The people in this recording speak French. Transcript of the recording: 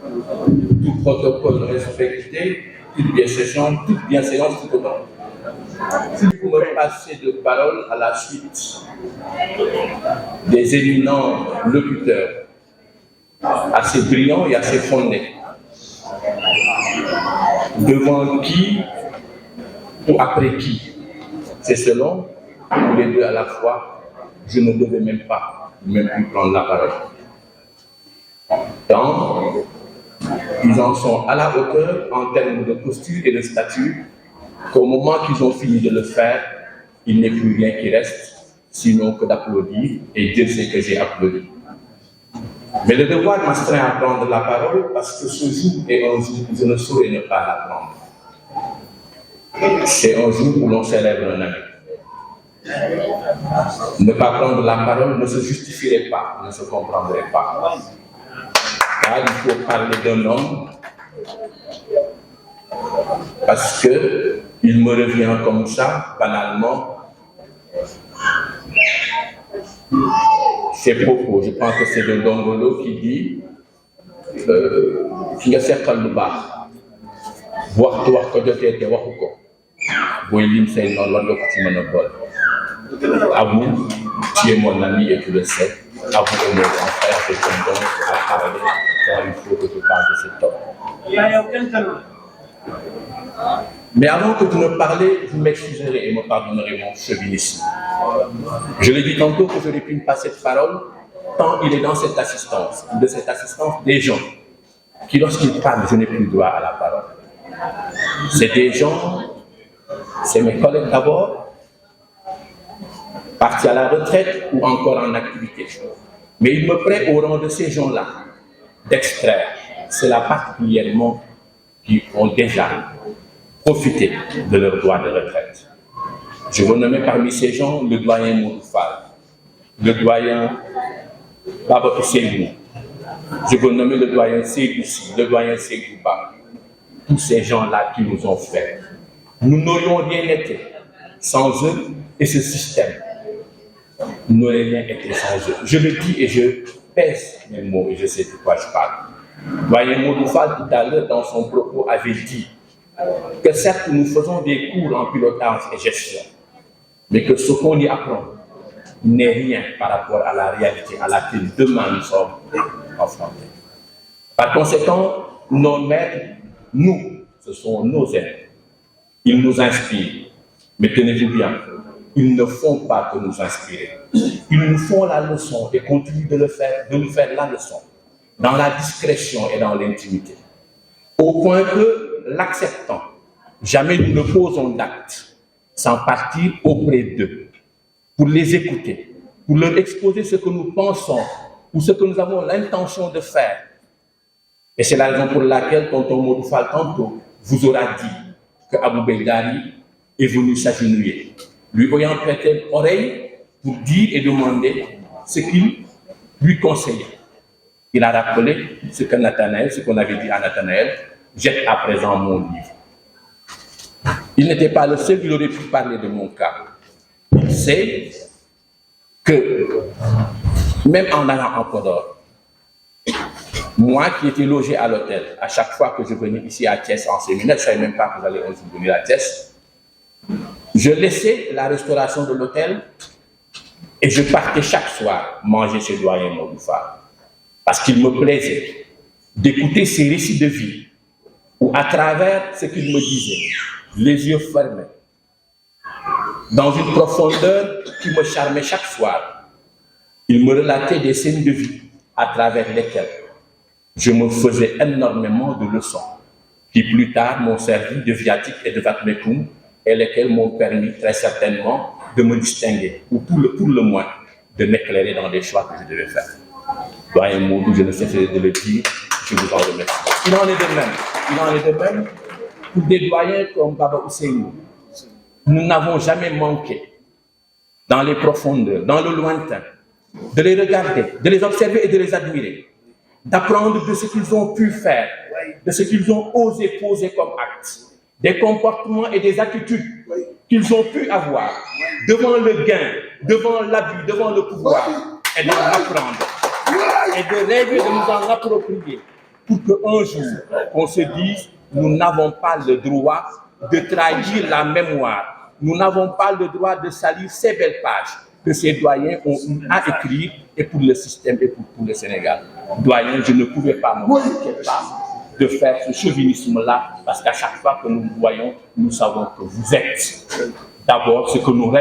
tout protocole respecté, toute bienséance tout autant. Vous me passez de parole à la suite des éminents locuteurs, assez brillants et assez fondés, devant qui ou après qui, c'est selon, ou les deux à la fois, je ne devais même plus prendre la parole. Tant ils en sont à la hauteur en termes de posture et de statut, qu'au moment qu'ils ont fini de le faire, il n'est plus rien qui reste, sinon que d'applaudir, et Dieu sait que j'ai applaudi. Mais le devoir m'astreint à prendre la parole parce que ce jour est un jour où je ne saurais ne pas la prendre. C'est un jour où l'on célèbre un ami. Ne pas prendre la parole ne se justifierait pas, ne se comprendrait pas. Car il faut parler d'un homme parce que il me revient comme ça, banalement, ces propos. Je pense que c'est de Dongolo qui dit ki nga seqal lu baax waxtu wax ko jotee te waxu ko booy lim say noonu war nga ko ci mën a boole. Abou, tu es mon ami et tu le sais. Abou est mon grand frère, je t'aime donc à parler car il faut que tu parles de cet homme. Mais avant que de me parler, vous m'excuserez et me pardonnerez mon chauvinisme. Je l'ai dit tantôt que j'aurais pu me passer de parole, tant il est dans cette assistance, de cette assistance des gens qui, lorsqu'ils parlent, je n'ai plus droit à la parole. C'est des gens, c'est mes collègues d'abord, partis à la retraite ou encore en activité. Mais il me plaît au rang de ces gens-là d'extraire, cela particulièrement qui ont déjà profité de leur droit de retraite. Je veux nommer parmi ces gens le doyen Moudoufal, le doyen Baba Ousseynou, je veux nommer le doyen Sédoussi, le doyen Ségouba, tous ces gens-là qui nous ont fait. Nous n'aurions rien été sans eux et ce système n'aurait rien été sans eux. Je le dis et je pèse mes mots et je sais de quoi je parle. Doyen Moudoufal, tout à l'heure, dans son propos, avait dit que certes, nous faisons des cours en pilotage et gestion, mais que ce qu'on y apprend n'est rien par rapport à la réalité à laquelle demain nous sommes confrontés. Par conséquent, nos maîtres, nous, ce sont nos aînés. Ils nous inspirent. Mais tenez-vous bien, ils ne font pas que nous inspirer. Ils nous font la leçon et continuent de nous faire la leçon, dans la discrétion et dans l'intimité. Au point que, l'acceptant, jamais nous ne posons d'acte sans partir auprès d'eux, pour les écouter, pour leur exposer ce que nous pensons ou ce que nous avons l'intention de faire. Et c'est la raison pour laquelle tonton Moudoufal tantôt vous aura dit que Abou Beidari est venu s'agenouiller, lui ayant prêté l'oreille pour dire et demander ce qu'il lui conseillait. Il a rappelé ce qu'on avait dit à Nathanaël, jette à présent mon livre. Il n'était pas le seul, il aurait pu parler de mon cas. Il sait que, même en allant en Podor, moi qui étais logé à l'hôtel, à chaque fois que je venais ici à Thiès en séminaire, je ne savais même pas que j'allais un jour venir à Thiès, je laissais la restauration de l'hôtel et je partais chaque soir manger chez doyen Moudoufal. Parce qu'il me plaisait d'écouter ses récits de vie, où à travers ce qu'il me disait, les yeux fermés, dans une profondeur qui me charmait chaque soir, il me relatait des scènes de vie à travers lesquelles je me faisais énormément de leçons, qui plus tard m'ont servi de viatique et de vatmekoum, et lesquelles m'ont permis très certainement de me distinguer, ou pour le moins, de m'éclairer dans des choix que je devais faire. Doyen Moudou, je ne cesserai de le dire, je vous en remercie. Il en est de même pour des doyens comme Baba Ousseynou. Nous n'avons jamais manqué, dans les profondeurs, dans le lointain, de les regarder, de les observer et de les admirer, d'apprendre de ce qu'ils ont pu faire, de ce qu'ils ont osé poser comme acte, des comportements et des attitudes qu'ils ont pu avoir devant le gain, devant l'abus, devant le pouvoir, et d'en apprendre, et de rêver de nous en approprier, pour qu'un jour, on se dise, nous n'avons pas le droit de trahir la mémoire. Nous n'avons pas le droit de salir ces belles pages que ces doyens ont eu à écrire et pour le système et pour le Sénégal. Doyens, je ne pouvais pas me permettre de faire ce chauvinisme-là parce qu'à chaque fois que nous vous voyons, nous savons que vous êtes d'abord ce que nous rêvons.